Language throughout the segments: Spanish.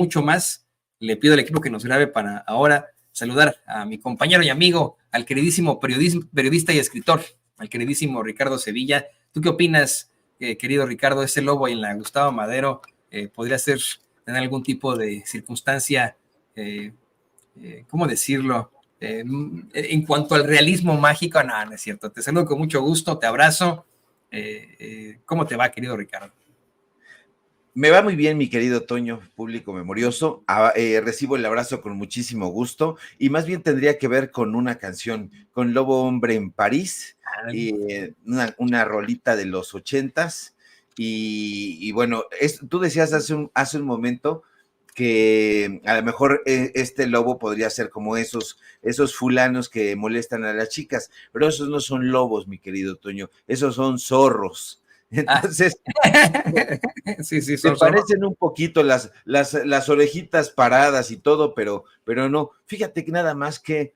mucho más, le pido al equipo que nos grabe para ahora saludar a mi compañero y amigo, al queridísimo periodista y escritor, al queridísimo Ricardo Sevilla. ¿Tú qué opinas, querido Ricardo? Ese lobo en la Gustavo Madero podría tener algún tipo de circunstancia, ¿cómo decirlo? En cuanto al realismo mágico, no es cierto. Te saludo con mucho gusto, te abrazo. ¿Cómo te va, querido Ricardo? Me va muy bien, mi querido Toño, público memorioso. Recibo el abrazo con muchísimo gusto y más bien tendría que ver con una canción, con Lobo Hombre en París, una rolita de los 80s. Y bueno, tú decías hace un momento que a lo mejor este lobo podría ser como esos fulanos que molestan a las chicas, pero esos no son lobos, mi querido Toño, esos son zorros. Entonces, sí, se parecen un poquito las orejitas paradas y todo, pero no. Fíjate que nada más qué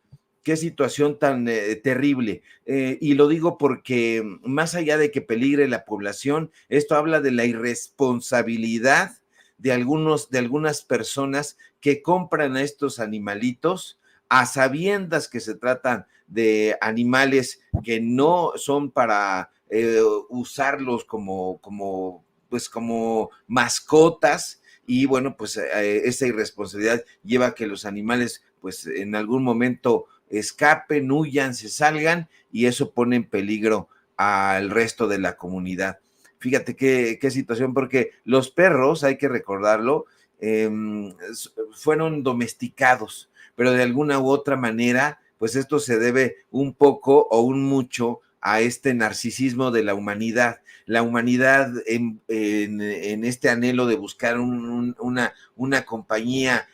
situación tan terrible. Y lo digo porque más allá de que peligre la población, esto habla de la irresponsabilidad de algunas personas que compran a estos animalitos a sabiendas que se tratan de animales que no son para usarlos como mascotas, y bueno, pues esa irresponsabilidad lleva a que los animales pues en algún momento escapen, huyan, se salgan, y eso pone en peligro al resto de la comunidad. Fíjate qué situación, porque los perros, hay que recordarlo, fueron domesticados, pero de alguna u otra manera, pues esto se debe un poco o un mucho a este narcisismo de la humanidad. La humanidad en este anhelo de buscar una compañía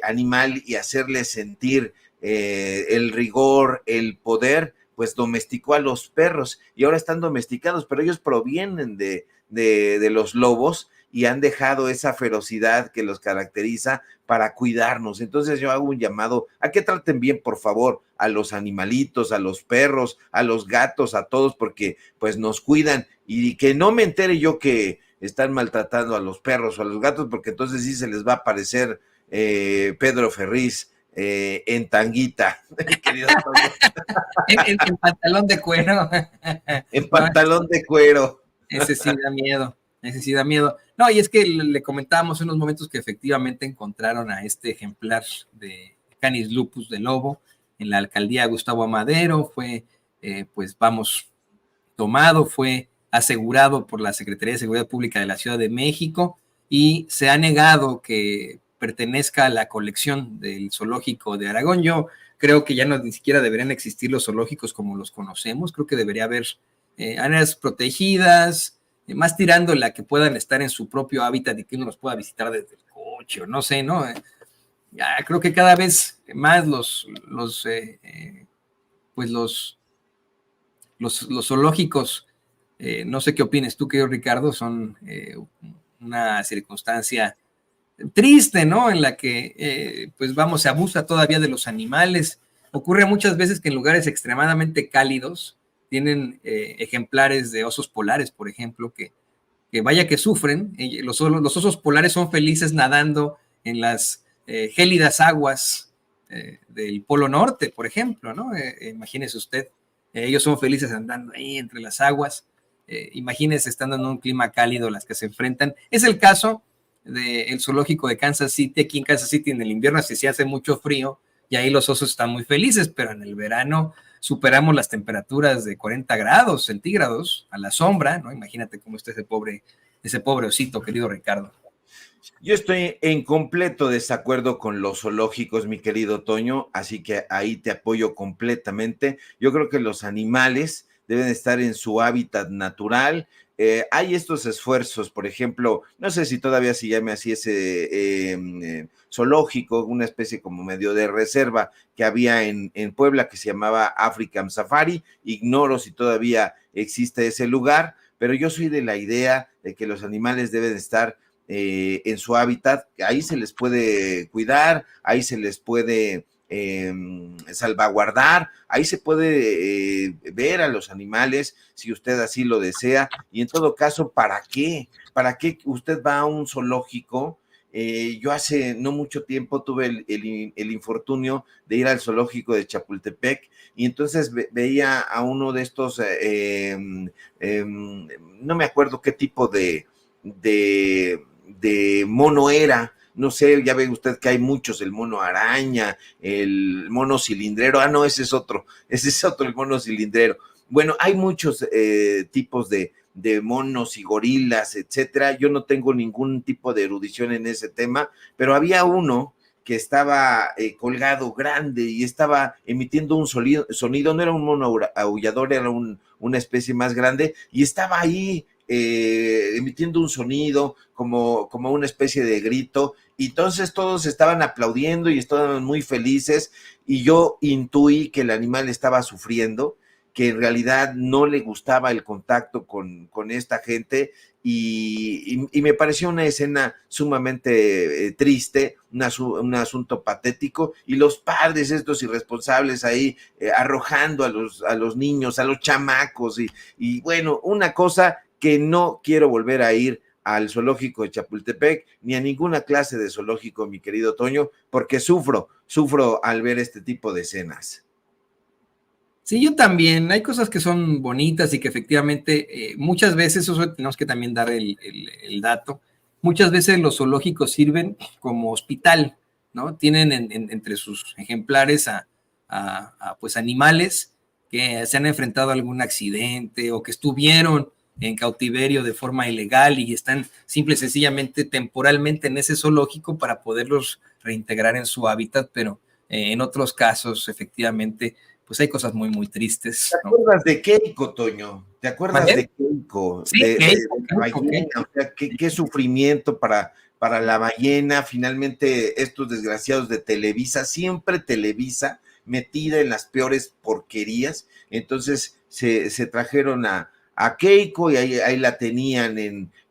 animal y hacerle sentir el rigor, el poder, pues domesticó a los perros y ahora están domesticados, pero ellos provienen de los lobos y han dejado esa ferocidad que los caracteriza para cuidarnos. Entonces yo hago un llamado a que traten bien, por favor, a los animalitos, a los perros, a los gatos, a todos, porque pues nos cuidan, y que no me entere yo que están maltratando a los perros o a los gatos, porque entonces sí se les va a aparecer Pedro Ferriz en tanguita, querido Antonio. en pantalón de cuero. En pantalón de cuero. Ese sí da miedo, ese sí da miedo. No, y es que le comentábamos en unos momentos que efectivamente encontraron a este ejemplar de Canis lupus de lobo en la alcaldía Gustavo Amadero. Fue, pues vamos, tomado, fue asegurado por la Secretaría de Seguridad Pública de la Ciudad de México y se ha negado que pertenezca a la colección del zoológico de Aragón. Yo creo que ya no ni siquiera deberían existir los zoológicos como los conocemos. Creo que debería haber áreas protegidas, más tirándola que puedan estar en su propio hábitat y que uno los pueda visitar desde el coche o no sé, ¿no? Ya creo que cada vez más los zoológicos, no sé qué opines tú, querido Ricardo, son una circunstancia triste, ¿no? En la que, pues vamos, se abusa todavía de los animales. Ocurre muchas veces que en lugares extremadamente cálidos tienen ejemplares de osos polares, por ejemplo, que vaya que sufren. Los osos polares son felices nadando en las gélidas aguas del Polo Norte, por ejemplo, ¿no? Imagínese usted, ellos son felices andando ahí entre las aguas. Imagínese estando en un clima cálido las que se enfrentan. Es el caso del zoológico de Kansas City. Aquí en Kansas City en el invierno se hace mucho frío y ahí los osos están muy felices, pero en el verano superamos las temperaturas de 40 grados centígrados a la sombra, ¿no? Imagínate cómo está ese pobre osito, querido Ricardo. Yo estoy en completo desacuerdo con los zoológicos, mi querido Toño, así que ahí te apoyo completamente. Yo creo que los animales deben estar en su hábitat natural. Hay estos esfuerzos, por ejemplo, no sé si todavía se llame así ese zoológico, una especie como medio de reserva que había en Puebla que se llamaba African Safari. Ignoro si todavía existe ese lugar, pero yo soy de la idea de que los animales deben estar en su hábitat. Ahí se les puede cuidar, ahí se les puede salvaguardar, ahí se puede ver a los animales si usted así lo desea, y en todo caso, ¿para qué? ¿Para qué usted va a un zoológico Yo hace no mucho tiempo tuve el infortunio de ir al zoológico de Chapultepec y entonces veía a uno de estos, no me acuerdo qué tipo de mono era. No sé, ya ve usted que hay muchos, el mono araña, el mono cilindrero, no, ese es otro, el mono cilindrero. Bueno, hay muchos tipos de monos y gorilas, etcétera. Yo no tengo ningún tipo de erudición en ese tema, pero había uno que estaba colgado grande y estaba emitiendo un sonido, no era un mono aullador, era una especie más grande, y estaba ahí emitiendo un sonido como una especie de grito, y entonces todos estaban aplaudiendo y estaban muy felices, y yo intuí que el animal estaba sufriendo, que en realidad no le gustaba el contacto con esta gente, y me pareció una escena sumamente triste, un asunto patético, y los padres estos irresponsables ahí arrojando a los niños, a los chamacos, y bueno, una cosa que no quiero volver a ir al zoológico de Chapultepec, ni a ninguna clase de zoológico, mi querido Toño, porque sufro al ver este tipo de escenas. Sí, yo también. Hay cosas que son bonitas y que efectivamente muchas veces, eso tenemos que también dar el dato, muchas veces los zoológicos sirven como hospital, ¿no? Tienen entre sus ejemplares pues animales que se han enfrentado a algún accidente o que estuvieron en cautiverio de forma ilegal y están simple y sencillamente temporalmente en ese zoológico para poderlos reintegrar en su hábitat, pero en otros casos efectivamente pues hay cosas muy, muy tristes, ¿Te acuerdas de Keiko, Toño? ¿Te acuerdas de Keiko? Sí, Keiko, la ballena, o sea, qué sufrimiento para la ballena. Finalmente, estos desgraciados de Televisa, siempre Televisa, metida en las peores porquerías. Entonces, se trajeron a Keiko y ahí la tenían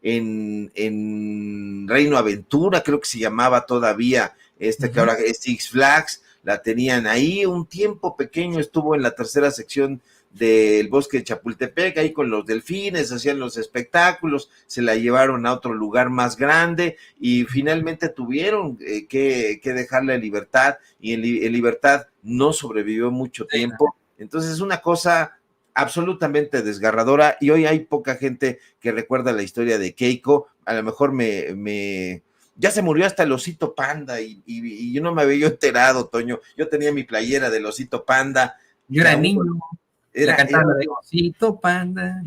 en Reino Aventura, creo que se llamaba todavía, que ahora es Six Flags. La tenían ahí un tiempo pequeño, estuvo en la tercera sección del bosque de Chapultepec, ahí con los delfines, hacían los espectáculos, se la llevaron a otro lugar más grande y finalmente tuvieron que dejarla en libertad, y en libertad no sobrevivió mucho tiempo. Entonces es una cosa absolutamente desgarradora, y hoy hay poca gente que recuerda la historia de Keiko. A lo mejor ya se murió hasta el osito panda, y yo no me había enterado, Toño. Yo tenía mi playera del osito panda. Yo era niño. La cantaba la de osito panda.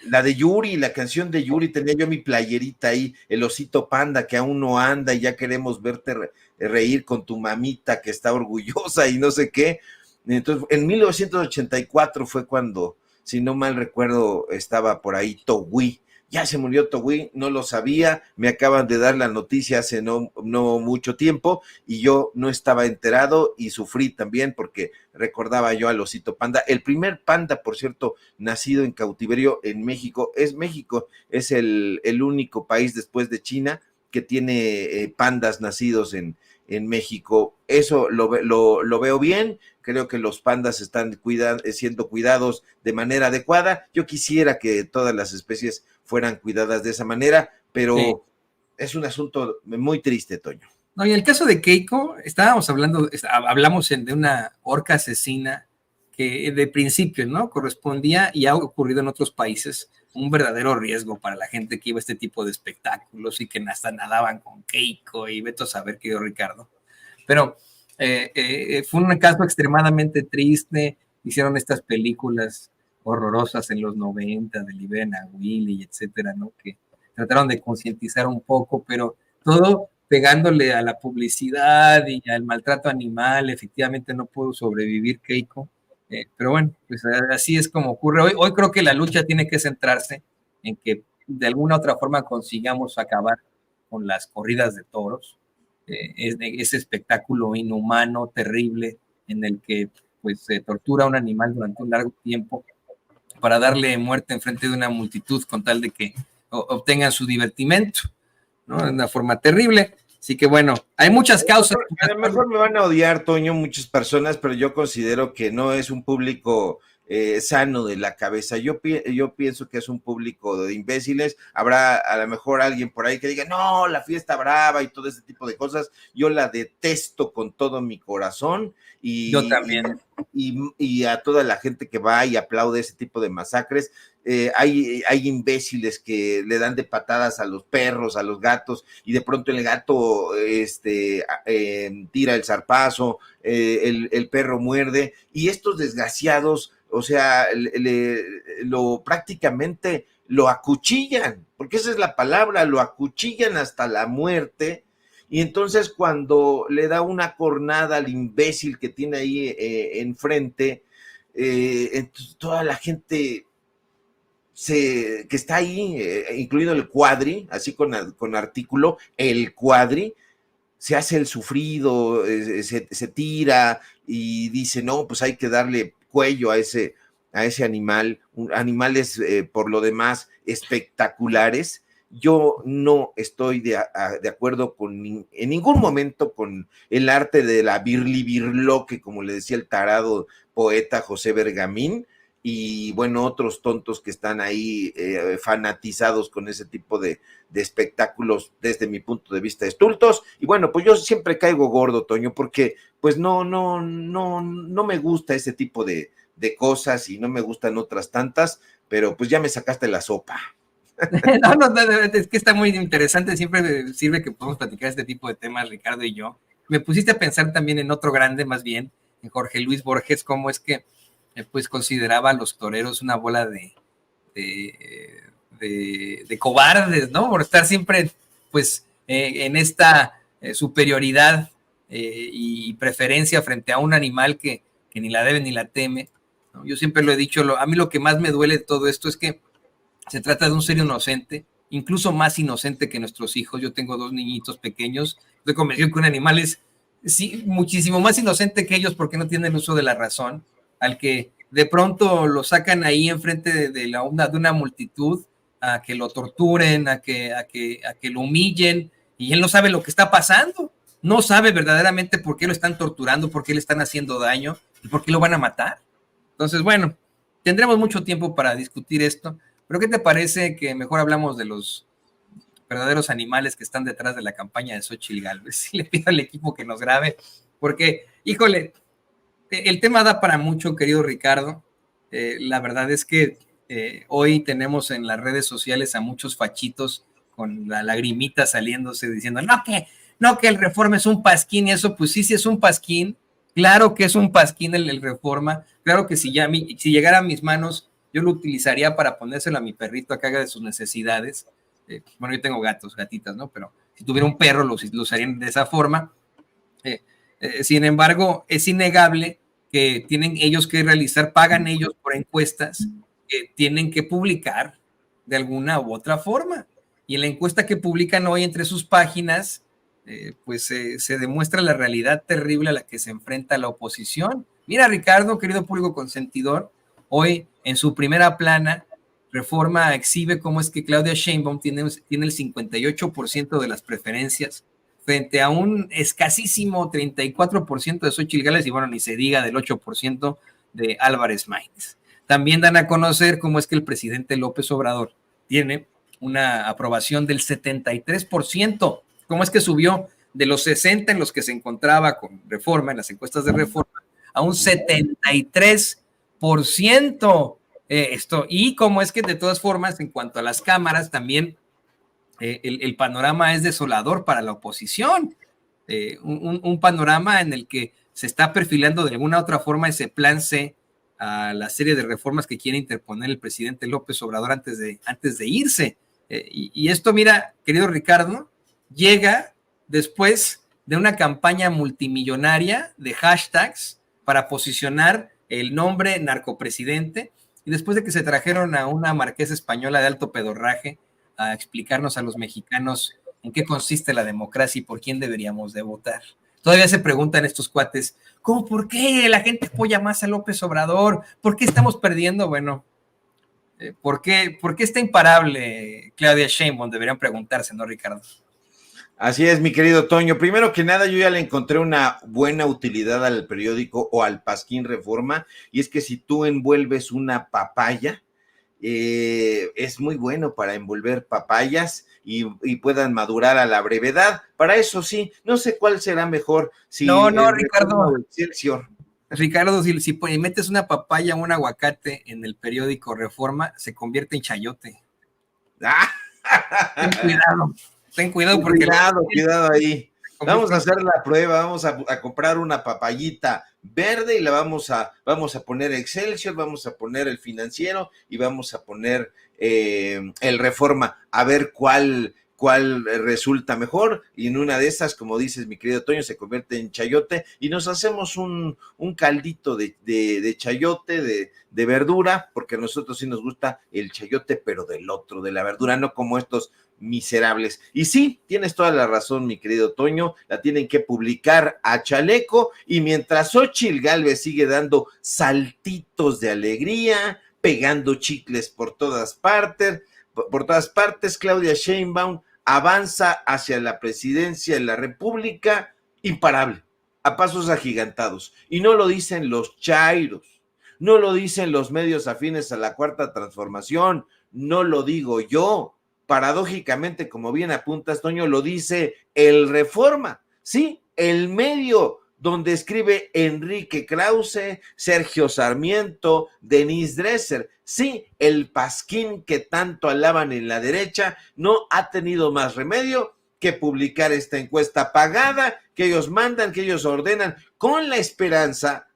La de Yuri, la canción de Yuri, tenía yo mi playerita ahí, el osito panda que aún no anda y ya queremos verte reír con tu mamita que está orgullosa y no sé qué. Entonces, en 1984 fue cuando, si no mal recuerdo, estaba por ahí Togui. Ya se murió Togui, no lo sabía, me acaban de dar la noticia hace no mucho tiempo y yo no estaba enterado y sufrí también porque recordaba yo al osito panda. El primer panda, por cierto, nacido en cautiverio en México, es el único país después de China que tiene pandas nacidos en México. Eso lo veo bien. Creo que los pandas están siendo cuidados de manera adecuada. Yo quisiera que todas las especies fueran cuidadas de esa manera, pero es un asunto muy triste, Toño. No, y en el caso de Keiko, hablamos de una orca asesina que de principio, ¿no? Correspondía, y ha ocurrido en otros países, un verdadero riesgo para la gente que iba a este tipo de espectáculos y que hasta nadaban con Keiko y vete a saber qué dio Ricardo. Pero fue un caso extremadamente triste. Hicieron estas películas horrorosas en los 90 de Liberen a Willy, etcétera, ¿no? Que trataron de concientizar un poco, pero todo pegándole a la publicidad y al maltrato animal. Efectivamente no pudo sobrevivir Keiko, pero bueno, pues así es como ocurre. Hoy creo que la lucha tiene que centrarse en que de alguna otra forma consigamos acabar con las corridas de toros, ese espectáculo inhumano, terrible, en el que pues se tortura a un animal durante un largo tiempo para darle muerte en frente de una multitud con tal de que obtengan su divertimento, ¿no? De una forma terrible. Así que bueno, hay muchas causas. A lo mejor me van a odiar, Toño, muchas personas, pero yo considero que no es un público sano de la cabeza. Yo pienso que es un público de imbéciles. Habrá a lo mejor alguien por ahí que diga, no, la fiesta brava y todo ese tipo de cosas. Yo la detesto con todo mi corazón. Yo también. Y a toda la gente que va y aplaude ese tipo de masacres. Hay imbéciles que le dan de patadas a los perros, a los gatos, y de pronto el gato tira el zarpazo, el perro muerde, y estos desgraciados, o sea, prácticamente lo acuchillan, porque esa es la palabra, lo acuchillan hasta la muerte. Y entonces cuando le da una cornada al imbécil que tiene ahí enfrente, entonces toda la gente que está ahí, incluido el cuadri, así con artículo, el cuadri, se hace el sufrido, se tira y dice, no, pues hay que darle cuello a ese animal, animales por lo demás espectaculares. Yo no estoy de acuerdo en ningún momento con el arte de la birlibirloque, como le decía el tarado poeta José Bergamín, y bueno, otros tontos que están ahí fanatizados con ese tipo de espectáculos, desde mi punto de vista, estultos. Y bueno, pues yo siempre caigo gordo, Toño, porque pues no me gusta ese tipo de cosas, y no me gustan otras tantas, pero pues ya me sacaste la sopa. No, es que está muy interesante, siempre sirve que podamos platicar este tipo de temas, Ricardo y yo. Me pusiste a pensar también en otro grande, más bien, en Jorge Luis Borges, cómo es que pues consideraba a los toreros una bola de cobardes, ¿no? Por estar siempre pues en esta superioridad y preferencia frente a un animal que ni la debe ni la teme, ¿no? Yo siempre lo he dicho, a mí lo que más me duele de todo esto es que se trata de un ser inocente, incluso más inocente que nuestros hijos. Yo tengo 2 niñitos pequeños, estoy convencido que un animal es sí, muchísimo más inocente que ellos porque no tiene el uso de la razón, al que de pronto lo sacan ahí enfrente de una multitud a que lo torturen, a que lo humillen, y él no sabe lo que está pasando, no sabe verdaderamente por qué lo están torturando, por qué le están haciendo daño y por qué lo van a matar. Entonces, bueno, tendremos mucho tiempo para discutir esto, pero ¿qué te parece que mejor hablamos de los verdaderos animales que están detrás de la campaña de Xóchitl Gálvez? Le pido al equipo que nos grabe, porque, híjole, el tema da para mucho, querido Ricardo. La verdad es que hoy tenemos en las redes sociales a muchos fachitos con la lagrimita saliéndose diciendo, no que el Reforma es un pasquín, y eso, pues sí es un pasquín, claro que es un pasquín el Reforma, claro que si llegara a mis manos, yo lo utilizaría para ponérselo a mi perrito a que haga de sus necesidades. Bueno, yo tengo gatitas, ¿no? Pero si tuviera un perro, lo usarían de esa forma. Sin embargo, es innegable que tienen ellos que pagan ellos por encuestas que tienen que publicar de alguna u otra forma. Y en la encuesta que publican hoy entre sus páginas, pues se demuestra la realidad terrible a la que se enfrenta la oposición. Mira, Ricardo, querido público consentidor, hoy en su primera plana, Reforma exhibe cómo es que Claudia Sheinbaum tiene el 58% de las preferencias frente a un escasísimo 34% de Xóchitl Gálvez, y bueno, ni se diga del 8% de Álvarez Maínez. También dan a conocer cómo es que el presidente López Obrador tiene una aprobación del 73%, cómo es que subió de los 60 en los que se encontraba con Reforma, en las encuestas de Reforma, a un 73%. Y cómo es que de todas formas, en cuanto a las cámaras, también el panorama es desolador para la oposición, un panorama en el que se está perfilando de alguna otra forma ese plan C a la serie de reformas que quiere interponer el presidente López Obrador antes de irse. Y esto, mira, querido Ricardo, llega después de una campaña multimillonaria de hashtags para posicionar el nombre narcopresidente, y después de que se trajeron a una marquesa española de alto pedorraje a explicarnos a los mexicanos en qué consiste la democracia y por quién deberíamos de votar. Todavía se preguntan estos cuates, ¿por qué la gente apoya más a López Obrador? ¿Por qué estamos perdiendo? Bueno, ¿por qué está imparable Claudia Sheinbaum? Deberían preguntarse, ¿no, Ricardo? Así es, mi querido Toño. Primero que nada, yo ya le encontré una buena utilidad al periódico o al Pasquín Reforma, y es que si tú envuelves una papaya, es muy bueno para envolver papayas y puedan madurar a la brevedad. Para eso sí, no sé cuál será mejor, si No, no, el Reforma Ricardo. o Excelsior. Ricardo, si metes una papaya o un aguacate en el periódico Reforma, se convierte en chayote. Ten cuidado, ten cuidado porque Cuidado ahí. se Vamos convierte a en hacer la prueba, vamos a comprar una papayita verde y la vamos a poner Excelsior, vamos a poner el Financiero y vamos a poner el Reforma, a ver cuál resulta mejor, y en una de esas, como dices, mi querido Toño, se convierte en chayote y nos hacemos un caldito de chayote, de verdura, porque a nosotros sí nos gusta el chayote, pero del otro, de la verdura, no como estos miserables. Y sí, tienes toda la razón, mi querido Toño, la tienen que publicar a chaleco, y mientras Xóchitl Gálvez sigue dando saltitos de alegría, pegando chicles por todas partes, Claudia Sheinbaum avanza hacia la presidencia de la República imparable, a pasos agigantados. Y no lo dicen los chairos, no lo dicen los medios afines a la Cuarta Transformación, no lo digo yo. Paradójicamente, como bien apuntas, Toño, lo dice el Reforma, sí, el medio donde escribe Enrique Krause, Sergio Sarmiento, Denise Dresser. Sí, el Pasquín que tanto alaban en la derecha no ha tenido más remedio que publicar esta encuesta pagada que ellos mandan, que ellos ordenan, con la esperanza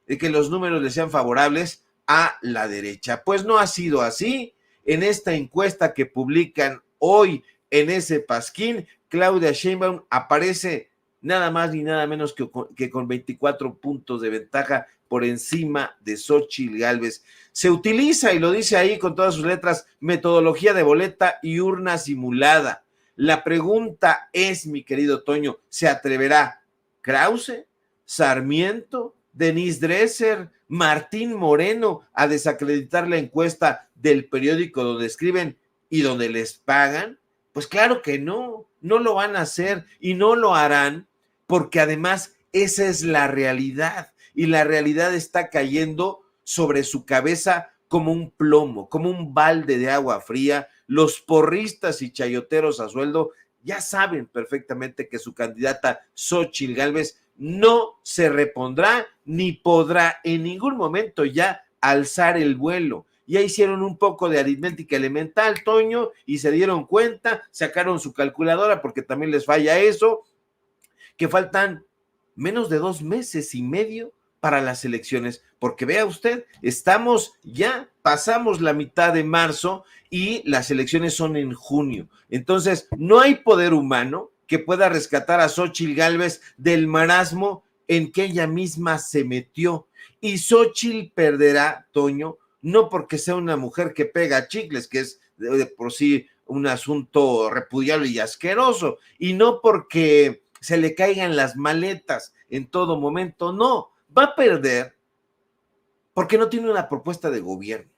de que los números le sean favorables a la derecha. Pues no ha sido así. En esta encuesta que publican hoy en ese Pasquín, Claudia Sheinbaum aparece nada más ni nada menos que con 24 puntos de ventaja por encima de Xóchitl Gálvez. Se utiliza, y lo dice ahí con todas sus letras, metodología de boleta y urna simulada. La pregunta es, mi querido Toño, ¿se atreverá Krause, Sarmiento, Denise Dresser, Martín Moreno a desacreditar la encuesta del periódico donde escriben y donde les pagan? Pues claro que no, no lo van a hacer y no lo harán, porque además esa es la realidad, y la realidad está cayendo sobre su cabeza como un plomo, como un balde de agua fría. Los porristas y chayoteros a sueldo ya saben perfectamente que su candidata Xóchitl Gálvez no se repondrá ni podrá en ningún momento ya alzar el vuelo. Ya hicieron un poco de aritmética elemental, Toño, y se dieron cuenta, sacaron su calculadora, porque también les falla eso, que faltan menos de 2 meses y medio para las elecciones, porque vea usted, pasamos la mitad de marzo y las elecciones son en junio. Entonces, no hay poder humano que pueda rescatar a Xóchitl Gálvez del marasmo en que ella misma se metió. Y Xóchitl perderá, Toño, no porque sea una mujer que pega chicles, que es de por sí un asunto repudiable y asqueroso, y no porque se le caigan las maletas en todo momento, no, va a perder porque no tiene una propuesta de gobierno.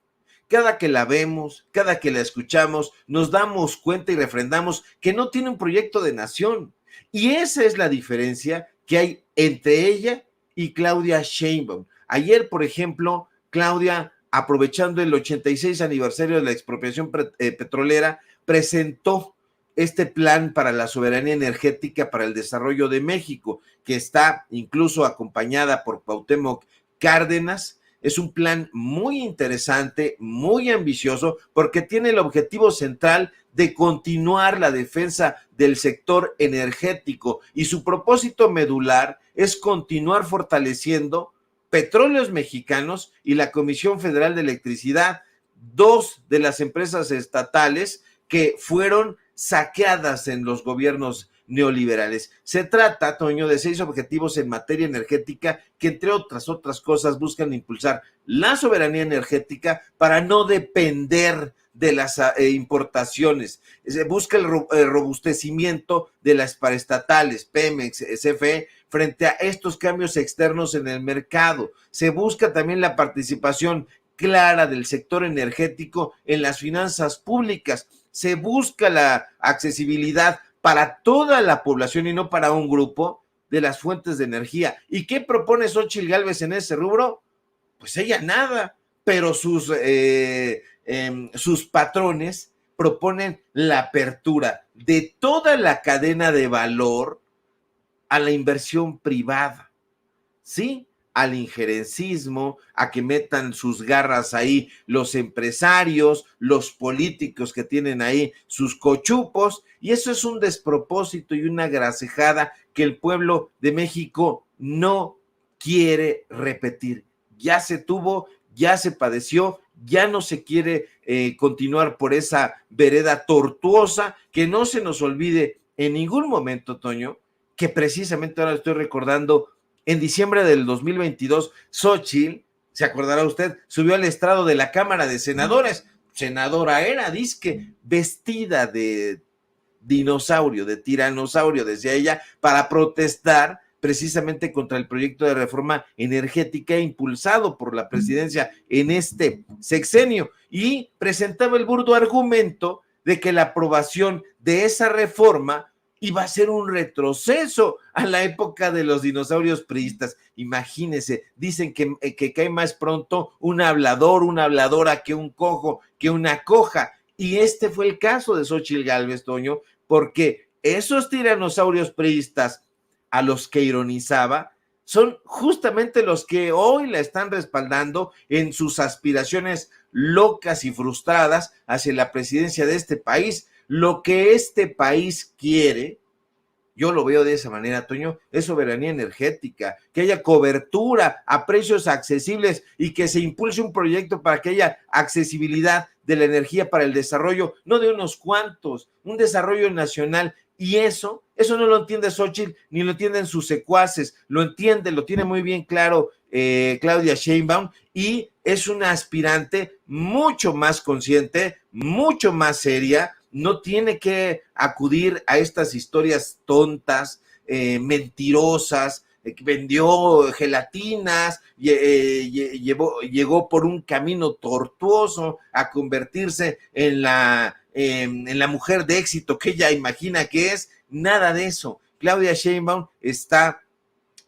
Cada que la vemos, cada que la escuchamos, nos damos cuenta y refrendamos que no tiene un proyecto de nación. Y esa es la diferencia que hay entre ella y Claudia Sheinbaum. Ayer, por ejemplo, Claudia, aprovechando el 86 aniversario de la expropiación petrolera, presentó este plan para la soberanía energética para el desarrollo de México, que está incluso acompañada por Cuauhtémoc Cárdenas. Es un plan muy interesante, muy ambicioso, porque tiene el objetivo central de continuar la defensa del sector energético, y su propósito medular es continuar fortaleciendo Petróleos Mexicanos y la Comisión Federal de Electricidad, dos de las empresas estatales que fueron saqueadas en los gobiernos neoliberales. Se trata, Toño, de 6 objetivos en materia energética que, entre otras cosas, buscan impulsar la soberanía energética para no depender de las importaciones. Se busca el robustecimiento de las paraestatales, Pemex, CFE, frente a estos cambios externos en el mercado. Se busca también la participación clara del sector energético en las finanzas públicas. Se busca la accesibilidad para toda la población y no para un grupo de las fuentes de energía. ¿Y qué propone Xóchitl Gálvez en ese rubro? Pues ella nada, pero sus patrones proponen la apertura de toda la cadena de valor a la inversión privada, ¿sí? Al injerencismo, a que metan sus garras ahí los empresarios, los políticos que tienen ahí sus cochupos, y eso es un despropósito y una grasejada que el pueblo de México no quiere repetir. Ya se tuvo, ya se padeció, ya no se quiere continuar por esa vereda tortuosa. Que no se nos olvide en ningún momento, Toño, que precisamente ahora estoy recordando, en diciembre del 2022, Xóchitl, se acordará usted, subió al estrado de la Cámara de Senadores, senadora era, disque, vestida de dinosaurio, de tiranosaurio, decía ella, para protestar precisamente contra el proyecto de reforma energética impulsado por la presidencia en este sexenio, y presentaba el burdo argumento de que la aprobación de esa reforma iba a ser un retroceso a la época de los dinosaurios priistas. Imagínense, dicen que cae más pronto un hablador, una habladora, que un cojo, que una coja. Y este fue el caso de Xóchitl Gálvez, Toño, porque esos tiranosaurios priistas a los que ironizaba son justamente los que hoy la están respaldando en sus aspiraciones locas y frustradas hacia la presidencia de este país. Lo que este país quiere, yo lo veo de esa manera, Toño, es soberanía energética, que haya cobertura a precios accesibles y que se impulse un proyecto para que haya accesibilidad de la energía para el desarrollo, no de unos cuantos, un desarrollo nacional. Y eso no lo entiende Xóchitl, ni lo entienden sus secuaces, lo tiene muy bien claro Claudia Sheinbaum, y es una aspirante mucho más consciente, mucho más seria. No tiene que acudir a estas historias tontas, mentirosas, vendió gelatinas, llegó por un camino tortuoso a convertirse en la mujer de éxito que ella imagina que es. Nada de eso. Claudia Sheinbaum está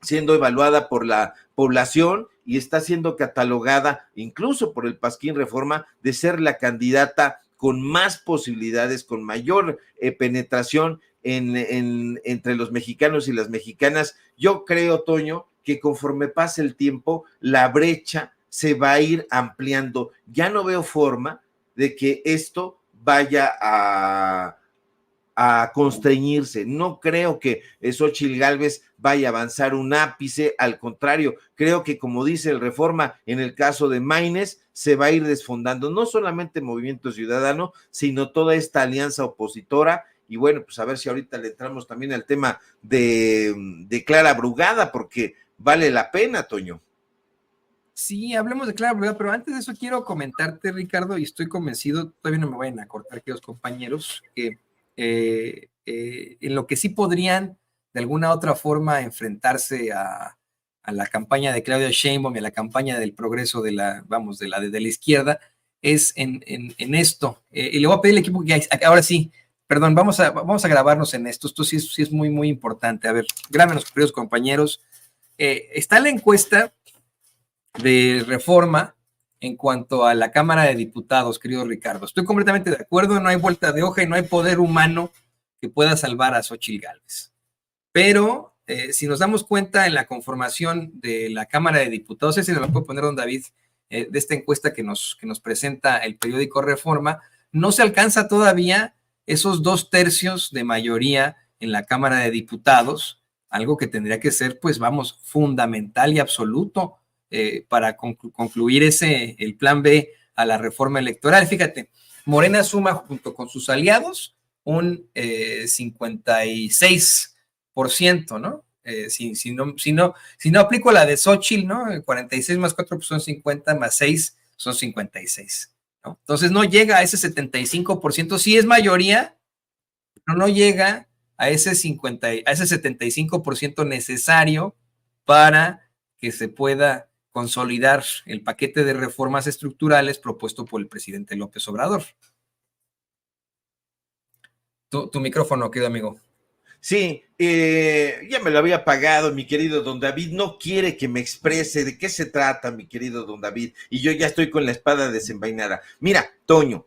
siendo evaluada por la población y está siendo catalogada incluso por el Pasquín Reforma de ser la candidata con más posibilidades, con mayor penetración entre los mexicanos y las mexicanas. Yo creo, Toño, que conforme pase el tiempo, la brecha se va a ir ampliando. Ya no veo forma de que esto vaya a constreñirse. No creo que Xóchitl Gálvez vaya a avanzar un ápice, al contrario, creo que, como dice el Reforma, en el caso de Maynes, se va a ir desfondando no solamente Movimiento Ciudadano, sino toda esta alianza opositora. Y bueno, pues a ver si ahorita le entramos también al tema de Clara Brugada, porque vale la pena, Toño. Sí, hablemos de Clara Brugada, pero antes de eso quiero comentarte, Ricardo, y estoy convencido, todavía no me vayan a cortar, queridos compañeros, que en lo que sí podrían de alguna otra forma enfrentarse a la campaña de Claudia Sheinbaum y a la campaña del progreso de la izquierda, es en esto. Y le voy a pedir al equipo que ahora sí, perdón, vamos a grabarnos en esto. Esto sí es muy, muy importante. A ver, grábenos, queridos compañeros. Está la encuesta de Reforma en cuanto a la Cámara de Diputados, querido Ricardo. Estoy completamente de acuerdo, no hay vuelta de hoja y no hay poder humano que pueda salvar a Xóchitl Gálvez. Pero si nos damos cuenta en la conformación de la Cámara de Diputados, ese nos lo puede poner don David, de esta encuesta que nos presenta el periódico Reforma, no se alcanza todavía esos 2/3 de mayoría en la Cámara de Diputados, algo que tendría que ser, pues vamos, fundamental y absoluto para concluir el plan B a la reforma electoral. Fíjate, Morena suma junto con sus aliados un 56%, ¿no? Si no aplico la de Xóchitl, ¿no? 46 más 4 pues son 50, más 6 son 56, ¿no? Entonces no llega a ese 75%, sí es mayoría, pero no llega a ese 75% necesario para que se pueda consolidar el paquete de reformas estructurales propuesto por el presidente López Obrador. Tu micrófono, querido amigo. Sí, ya me lo había pagado, mi querido don David. No quiere que me exprese de qué se trata, mi querido don David. Y yo ya estoy con la espada desenvainada. Mira, Toño,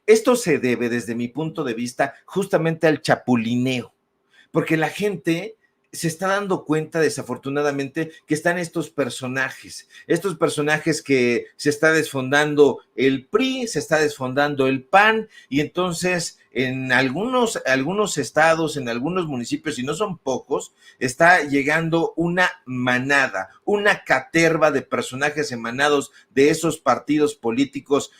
esto se debe, desde mi punto de vista, justamente al chapulineo, porque la gente se está dando cuenta, desafortunadamente, que están estos personajes que se está desfondando el PRI, se está desfondando el PAN, y entonces en algunos estados, en algunos municipios, y no son pocos, está llegando una manada, una caterva de personajes emanados de esos partidos políticos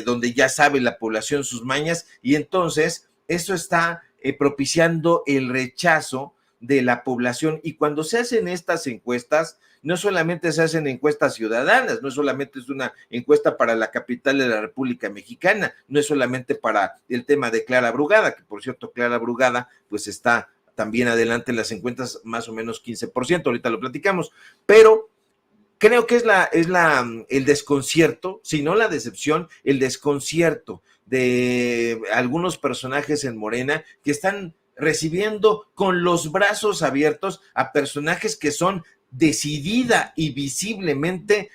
donde ya sabe la población sus mañas, y entonces eso está propiciando el rechazo de la población. Y cuando se hacen estas encuestas, no solamente se hacen encuestas ciudadanas, no solamente es una encuesta para la capital de la República Mexicana, no es solamente para el tema de Clara Brugada, que por cierto Clara Brugada pues está también adelante en las encuestas, más o menos 15%, ahorita lo platicamos, pero creo que es el desconcierto, si no la decepción, el desconcierto de algunos personajes en Morena que están recibiendo con los brazos abiertos a personajes que son decidida y visiblemente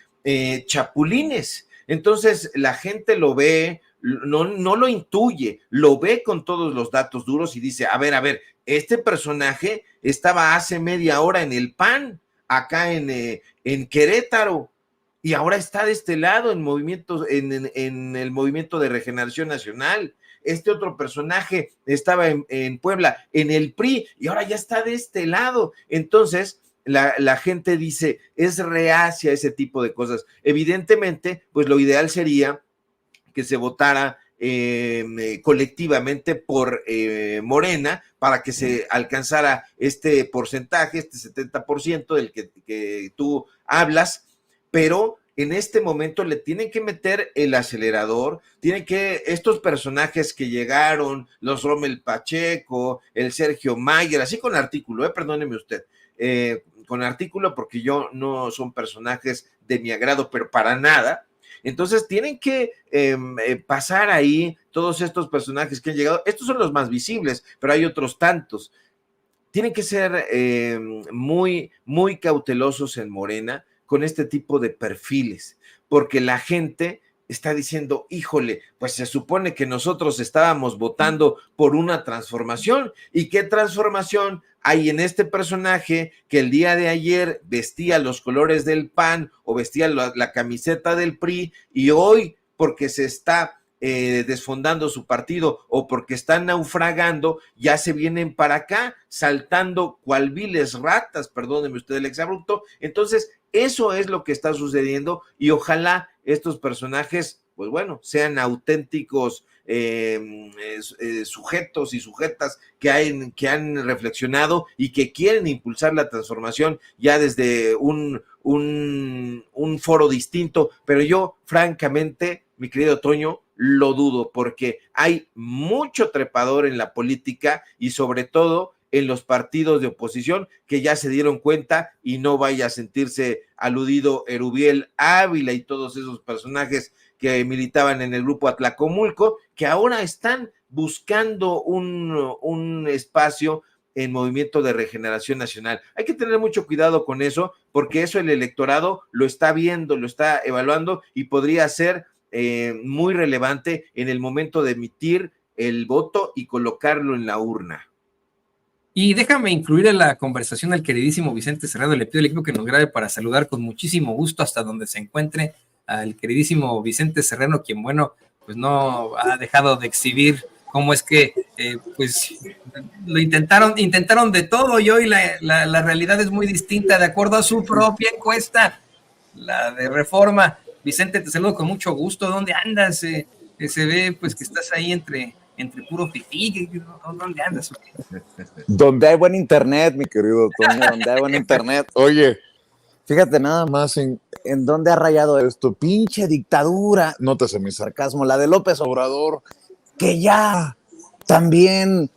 chapulines. Entonces la gente lo ve, no lo intuye, lo ve con todos los datos duros y dice, a ver, este personaje estaba hace media hora en el PAN, acá en Querétaro, y ahora está de este lado en el Movimiento de Regeneración Nacional. Este otro personaje estaba en Puebla, en el PRI, y ahora ya está de este lado. Entonces, la gente dice, es reacia a ese tipo de cosas. Evidentemente, pues lo ideal sería que se votara colectivamente por Morena para que se alcanzara este porcentaje, este 70% del que tú hablas, pero en este momento le tienen que meter el acelerador, estos personajes que llegaron, los Rommel Pacheco, el Sergio Mayer, así con artículo, perdóneme usted, con artículo porque yo no son personajes de mi agrado, pero para nada. Entonces tienen que pasar ahí todos estos personajes que han llegado. Estos son los más visibles, pero hay otros tantos. Tienen que ser muy, muy cautelosos en Morena con este tipo de perfiles, porque la gente está diciendo, híjole, pues se supone que nosotros estábamos votando por una transformación. ¿Y qué transformación hay en este personaje que el día de ayer vestía los colores del PAN o vestía la camiseta del PRI y hoy, porque se está desfondando su partido o porque están naufragando, ya se vienen para acá saltando cual viles ratas, perdóneme usted el exabrupto? Entonces eso es lo que está sucediendo y ojalá estos personajes, pues bueno, sean auténticos sujetos y sujetas que han reflexionado y que quieren impulsar la transformación ya desde un foro distinto, pero yo francamente, mi querido Toño, lo dudo porque hay mucho trepador en la política y sobre todo en los partidos de oposición que ya se dieron cuenta y no vaya a sentirse aludido Erubiel Ávila y todos esos personajes que militaban en el grupo Atlacomulco, que ahora están buscando un espacio en Movimiento de Regeneración Nacional. Hay que tener mucho cuidado con eso, porque eso el electorado lo está viendo, lo está evaluando y podría ser muy relevante en el momento de emitir el voto y colocarlo en la urna. Y déjame incluir en la conversación al queridísimo Vicente Serrano. Le pido al equipo que nos grabe para saludar con muchísimo gusto hasta donde se encuentre al queridísimo Vicente Serrano, quien, bueno, pues no ha dejado de exhibir cómo es que, pues, lo intentaron de todo y hoy la realidad es muy distinta de acuerdo a su propia encuesta, la de Reforma. Vicente, te saludo con mucho gusto. ¿Dónde andas? Se ve, pues, que estás ahí entre puro fifí. ¿Dónde andas? Donde hay buen internet, mi querido Toño, donde hay buen internet. Oye, fíjate nada más en dónde ha rayado esto. Pinche dictadura, nótese mi sarcasmo, la de López Obrador, que ya también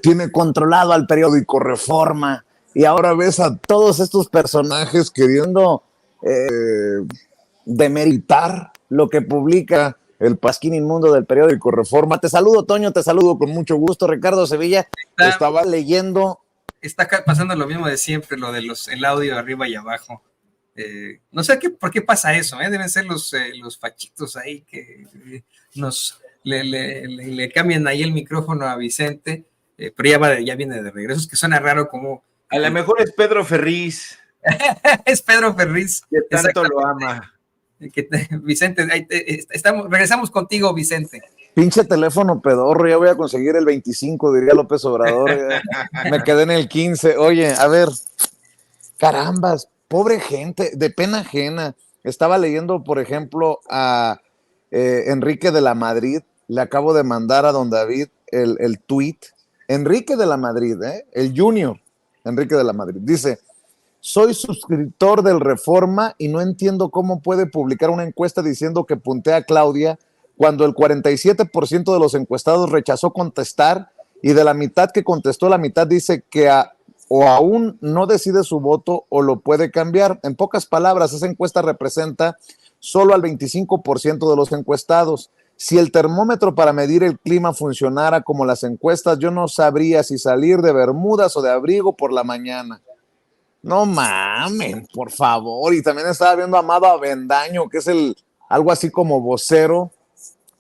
tiene controlado al periódico Reforma. Y ahora ves a todos estos personajes queriendo demeritar lo que publica el pasquín inmundo del periódico Reforma. Te saludo, Toño, te saludo con mucho gusto. Ricardo Sevilla, estaba leyendo. Está pasando lo mismo de siempre, lo de el audio arriba y abajo. No sé por qué pasa eso, deben ser los fachitos ahí que le cambian ahí el micrófono a Vicente, pero ya viene de regreso, es que suena raro como... A lo mejor es Pedro Ferriz. Es Pedro Ferriz. Que tanto lo ama. Vicente, regresamos contigo, Vicente. Pinche teléfono pedorro, ya voy a conseguir el 25, diría López Obrador. Me quedé en el 15. Oye, a ver, carambas, pobre gente, de pena ajena. Estaba leyendo, por ejemplo, a Enrique de la Madrid. Le acabo de mandar a don David el tweet. Enrique de la Madrid, el junior Enrique de la Madrid. Dice: soy suscriptor del Reforma y no entiendo cómo puede publicar una encuesta diciendo que puntea a Claudia cuando el 47% de los encuestados rechazó contestar y de la mitad que contestó, la mitad dice que o aún no decide su voto o lo puede cambiar. En pocas palabras, esa encuesta representa solo al 25% de los encuestados. Si el termómetro para medir el clima funcionara como las encuestas, yo no sabría si salir de bermudas o de abrigo por la mañana. No mamen, por favor. Y también estaba viendo a Amado Avendaño, que es algo así como vocero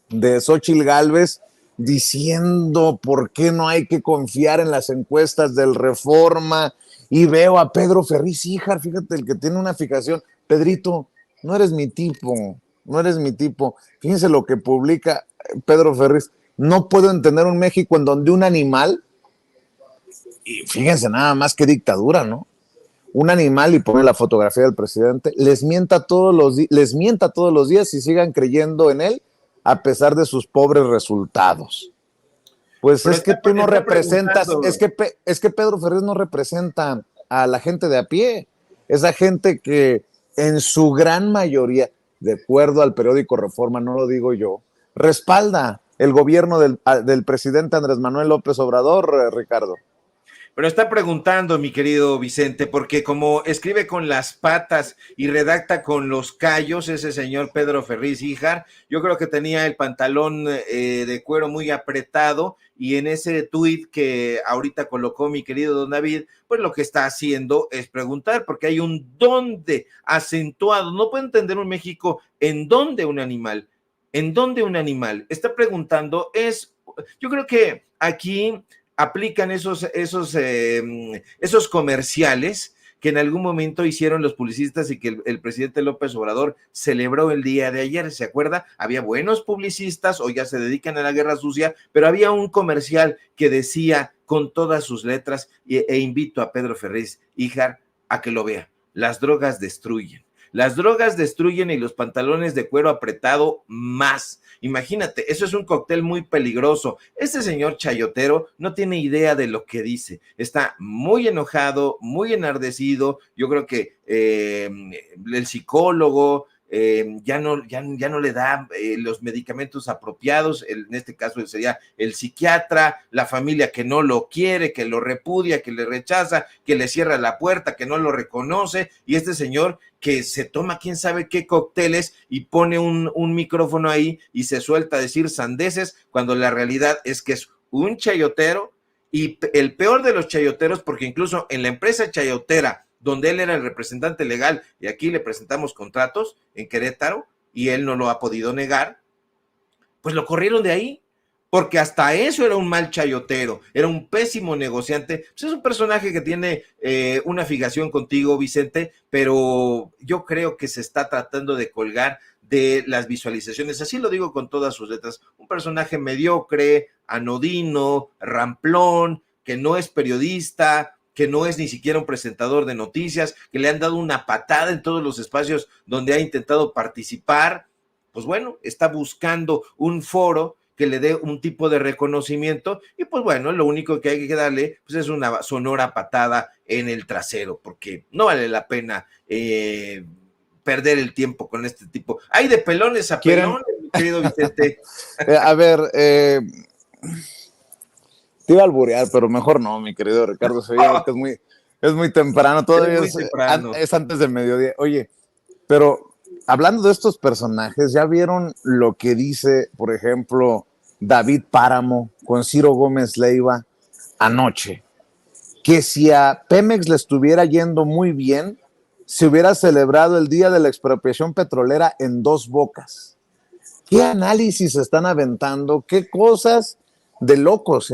de Xóchitl Gálvez, diciendo por qué no hay que confiar en las encuestas del Reforma. Y veo a Pedro Ferriz Híjar, fíjate, el que tiene una fijación. Pedrito, no eres mi tipo, no eres mi tipo. Fíjense lo que publica Pedro Ferriz. No puedo entender un México en donde un animal, y fíjense nada más qué dictadura, ¿no? Un animal, y pone la fotografía del presidente, les mienta todos los días y sigan creyendo en él a pesar de sus pobres resultados. Pues pero es que tú no representas, es que Pedro Ferriz no representa a la gente de a pie, esa gente que en su gran mayoría, de acuerdo al periódico Reforma, no lo digo yo, respalda el gobierno del presidente Andrés Manuel López Obrador, Ricardo. Pero está preguntando, mi querido Vicente, porque como escribe con las patas y redacta con los callos ese señor Pedro Ferriz Híjar, yo creo que tenía el pantalón de cuero muy apretado, y en ese tuit que ahorita colocó mi querido don David, pues lo que está haciendo es preguntar, porque hay un dónde acentuado. No puede entender un México en dónde un animal, está preguntando. Yo creo que aquí aplican esos comerciales que en algún momento hicieron los publicistas y que el presidente López Obrador celebró el día de ayer, ¿se acuerda? Había buenos publicistas, o ya se dedican a la guerra sucia, pero había un comercial que decía con todas sus letras, e invito a Pedro Ferriz Híjar a que lo vea: las drogas destruyen. Las drogas destruyen, y los pantalones de cuero apretado más. Imagínate, eso es un cóctel muy peligroso. Este señor chayotero no tiene idea de lo que dice. Está muy enojado, muy enardecido. Yo creo que el psicólogo ya no le da los medicamentos apropiados. En este caso sería el psiquiatra, la familia que no lo quiere, que lo repudia, que le rechaza, que le cierra la puerta, que no lo reconoce, y este señor que se toma quién sabe qué cócteles y pone un micrófono ahí y se suelta a decir sandeces, cuando la realidad es que es un chayotero, y el peor de los chayoteros, porque incluso en la empresa chayotera donde él era el representante legal, y aquí le presentamos contratos en Querétaro, y él no lo ha podido negar, pues lo corrieron de ahí, porque hasta eso era un mal chayotero, era un pésimo negociante. Pues es un personaje que tiene una fijación contigo, Vicente, pero yo creo que se está tratando de colgar de las visualizaciones, así lo digo con todas sus letras, un personaje mediocre, anodino, ramplón, que no es periodista, que no es ni siquiera un presentador de noticias, que le han dado una patada en todos los espacios donde ha intentado participar. Pues bueno, está buscando un foro que le dé un tipo de reconocimiento, y pues bueno, lo único que hay que darle pues es una sonora patada en el trasero, porque no vale la pena perder el tiempo con este tipo. Hay de pelones a pelones, mi querido Vicente. A ver, te iba a alburear, pero mejor no, mi querido Ricardo Sevilla, que es muy temprano, todavía es antes del mediodía. Oye, pero hablando de estos personajes, ¿ya vieron lo que dice, por ejemplo, David Páramo con Ciro Gómez Leiva anoche? Que si a Pemex le estuviera yendo muy bien, se hubiera celebrado el Día de la Expropiación Petrolera en Dos Bocas. ¿Qué análisis están aventando? ¿Qué cosas de locos,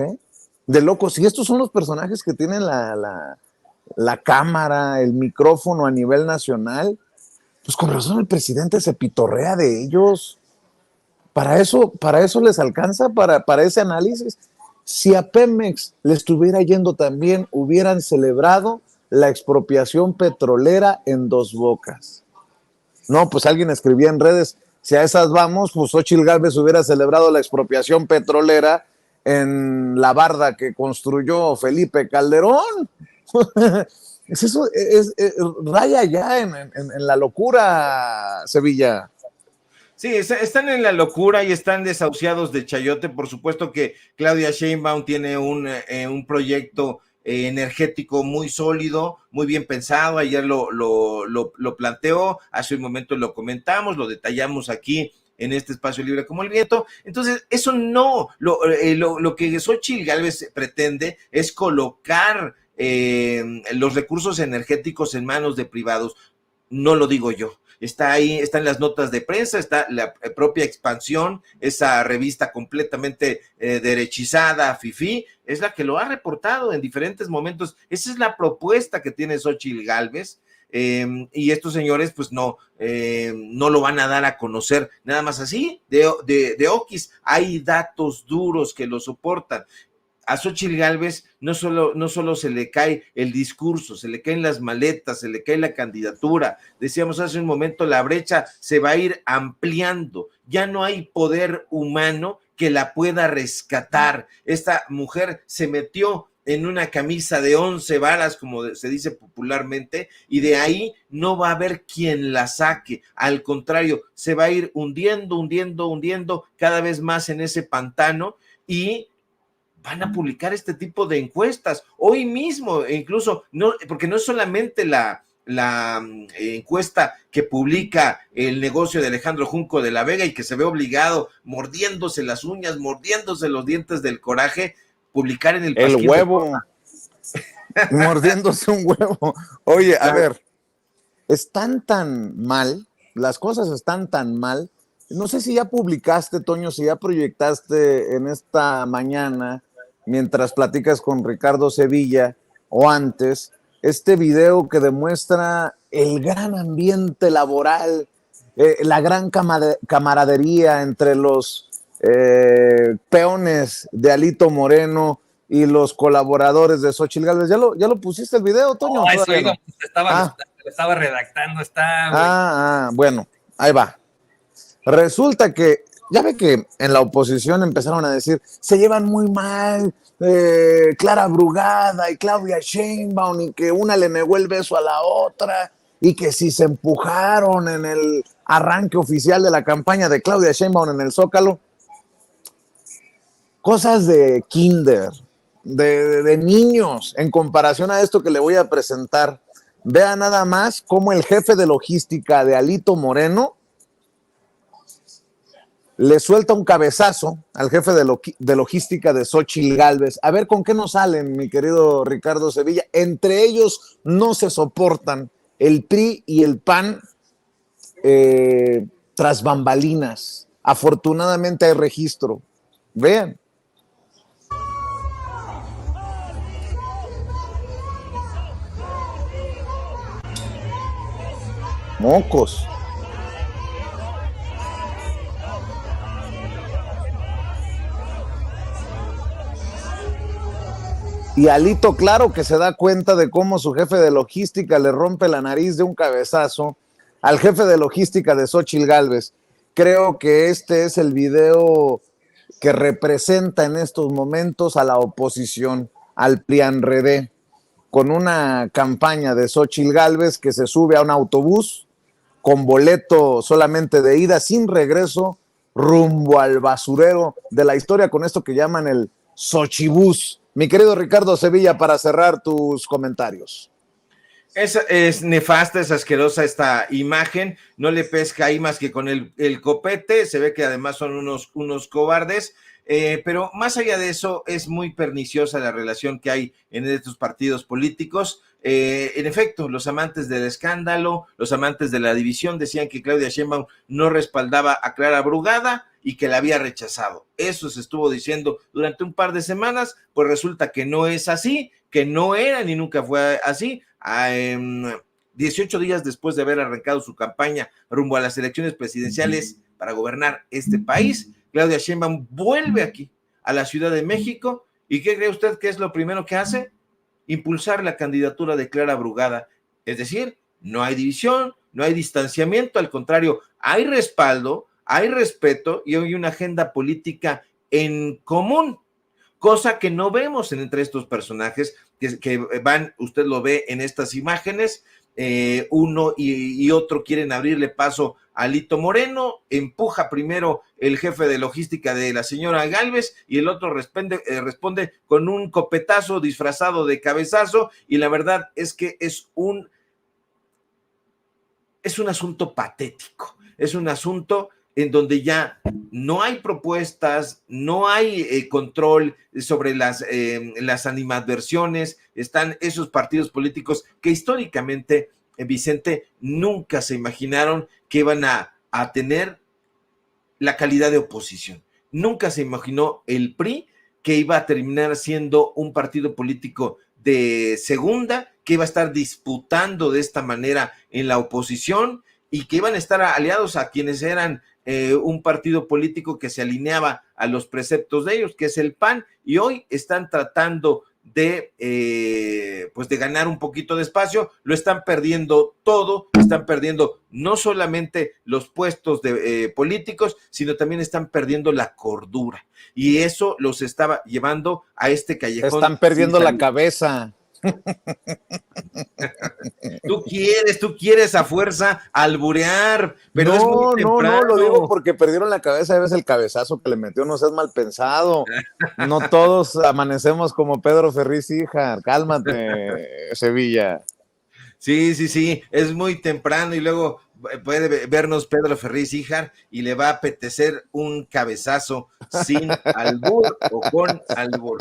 de locos? Y estos son los personajes que tienen la cámara, el micrófono a nivel nacional. Pues con razón el presidente se pitorrea de ellos. Para eso les alcanza, para ese análisis. Si a Pemex le estuviera yendo también, hubieran celebrado la expropiación petrolera en Dos Bocas. No, pues alguien escribía en redes, si a esas vamos, pues Xóchitl Gálvez hubiera celebrado la expropiación petrolera en la barda que construyó Felipe Calderón. Raya ya en la locura, Sevilla. Sí, están en la locura y están desahuciados de chayote. Por supuesto que Claudia Sheinbaum tiene un proyecto energético muy sólido, muy bien pensado. Ayer lo planteó, hace un momento lo comentamos, lo detallamos aquí en este espacio libre como el viento. Entonces, eso no, lo que Xóchitl Gálvez pretende es colocar los recursos energéticos en manos de privados. No lo digo yo. Está ahí, está en las notas de prensa, está la propia Expansión, esa revista completamente derechizada, fifí, es la que lo ha reportado en diferentes momentos. Esa es la propuesta que tiene Xóchitl Gálvez, y estos señores pues no lo van a dar a conocer nada más así, de oquis. Hay datos duros que lo soportan. A Xóchitl Gálvez no solo se le cae el discurso, se le caen las maletas, se le cae la candidatura. Decíamos hace un momento, la brecha se va a ir ampliando. Ya no hay poder humano que la pueda rescatar. Esta mujer se metió en una camisa de 11 varas, como se dice popularmente, y de ahí no va a haber quien la saque. Al contrario, se va a ir hundiendo cada vez más en ese pantano, y van a publicar este tipo de encuestas hoy mismo, incluso, no, porque no es solamente la encuesta que publica el negocio de Alejandro Junco de la Vega y que se ve obligado, mordiéndose las uñas, mordiéndose los dientes del coraje, publicar en el huevo, mordiéndose un huevo. Oye, a ver, están tan mal, las cosas están tan mal. No sé si ya publicaste, Toño, si ya proyectaste en esta mañana, mientras platicas con Ricardo Sevilla, o antes, este video que demuestra el gran ambiente laboral, la gran camaradería entre los peones de Alito Moreno y los colaboradores de Xóchitl Gálvez. ¿Ya lo pusiste el video, Toño? No, eso no. Estaba redactando, bueno, ahí va. Resulta que, ya ve que en la oposición empezaron a decir, se llevan muy mal Clara Brugada y Claudia Sheinbaum, y que una le negó el beso a la otra, y que si se empujaron en el arranque oficial de la campaña de Claudia Sheinbaum en el Zócalo. Cosas de kinder, de niños, en comparación a esto que le voy a presentar. Vea nada más cómo el jefe de logística de Alito Moreno le suelta un cabezazo al jefe de logística de Xóchitl Gálvez. A ver con qué nos salen, mi querido Ricardo Sevilla. Entre ellos no se soportan el PRI y el PAN tras bambalinas. Afortunadamente hay registro. Vean. Mocos. Y Alito, claro que se da cuenta de cómo su jefe de logística le rompe la nariz de un cabezazo al jefe de logística de Xóchitl Gálvez. Creo que este es el video que representa en estos momentos a la oposición, al PRIANREDE, con una campaña de Xóchitl Gálvez que se sube a un autobús con boleto solamente de ida, sin regreso, rumbo al basurero de la historia, con esto que llaman el Xochibús. Mi querido Ricardo Sevilla, para cerrar tus comentarios. Es nefasta, es asquerosa esta imagen, no le pesca ahí más que con el copete, se ve que además son unos cobardes, pero más allá de eso es muy perniciosa la relación que hay en estos partidos políticos. En efecto, los amantes del escándalo, los amantes de la división decían que Claudia Sheinbaum no respaldaba a Clara Brugada y que la había rechazado. Eso se estuvo diciendo durante un par de semanas, pues resulta que no es así, que no era ni nunca fue así. 18 días después de haber arrancado su campaña rumbo a las elecciones presidenciales para gobernar este país, Claudia Sheinbaum vuelve aquí a la Ciudad de México. ¿Y qué cree usted que es lo primero que hace? Impulsar la candidatura de Clara Brugada. Es decir, no hay división, no hay distanciamiento, al contrario, hay respaldo, hay respeto y hay una agenda política en común, cosa que no vemos entre estos personajes que van, usted lo ve en estas imágenes, uno y otro quieren abrirle paso a Lito Moreno, empuja primero el jefe de logística de la señora Gálvez y el otro responde con un copetazo disfrazado de cabezazo, y la verdad es que es un asunto patético, es un asunto en donde ya no hay propuestas, no hay control sobre las animadversiones. Están esos partidos políticos que históricamente, Vicente, nunca se imaginaron que iban a tener la calidad de oposición. Nunca se imaginó el PRI que iba a terminar siendo un partido político de segunda, que iba a estar disputando de esta manera en la oposición y que iban a estar aliados a quienes eran un partido político que se alineaba a los preceptos de ellos, que es el PAN, y hoy están tratando pues de ganar un poquito de espacio, lo están perdiendo todo, están perdiendo no solamente los puestos de políticos, sino también están perdiendo la cordura, y eso los estaba llevando a este callejón. Están perdiendo la cabeza. Tú quieres a fuerza alburear, pero es muy temprano. No, lo digo porque perdieron la cabeza, ves el cabezazo que le metió, no seas mal pensado. No todos amanecemos como Pedro Ferriz Híjar, cálmate, Sevilla. Sí, es muy temprano y luego puede vernos Pedro Ferriz Híjar y le va a apetecer un cabezazo sin albur o con albur.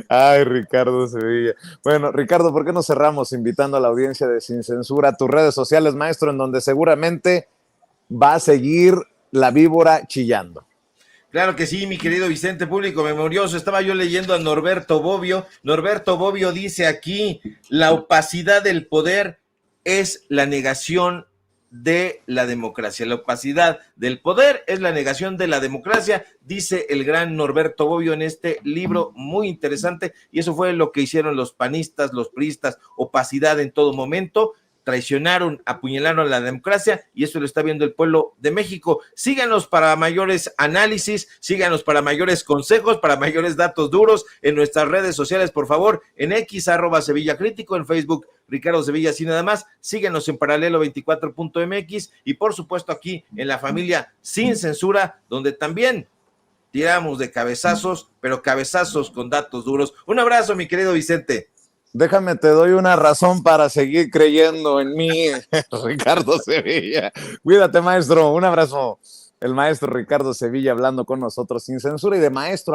Ay, Ricardo Sevilla. Bueno, Ricardo, ¿por qué no cerramos invitando a la audiencia de Sin Censura a tus redes sociales, maestro, en donde seguramente va a seguir la víbora chillando? Claro que sí, mi querido Vicente, público memorioso. Estaba yo leyendo a Norberto Bobbio. Norberto Bobbio dice aquí: la opacidad del poder es la negación de la democracia. La opacidad del poder es la negación de la democracia, dice el gran Norberto Bobbio en este libro muy interesante, y eso fue lo que hicieron los panistas, los priistas: opacidad en todo momento. Traicionaron, apuñalaron a la democracia, y eso lo está viendo el pueblo de México. Síganos para mayores análisis, síganos para mayores consejos, para mayores datos duros en nuestras redes sociales, por favor, en X, @Sevilla Crítico, en Facebook, Ricardo Sevilla, así nada más. Síguenos en paralelo24.mx y por supuesto aquí en la familia Sin Censura, donde también tiramos de cabezazos, pero cabezazos con datos duros. Un abrazo, mi querido Vicente. Déjame, te doy una razón para seguir creyendo en mí, Ricardo Sevilla. Cuídate, maestro. Un abrazo. El maestro Ricardo Sevilla hablando con nosotros sin censura, y de maestro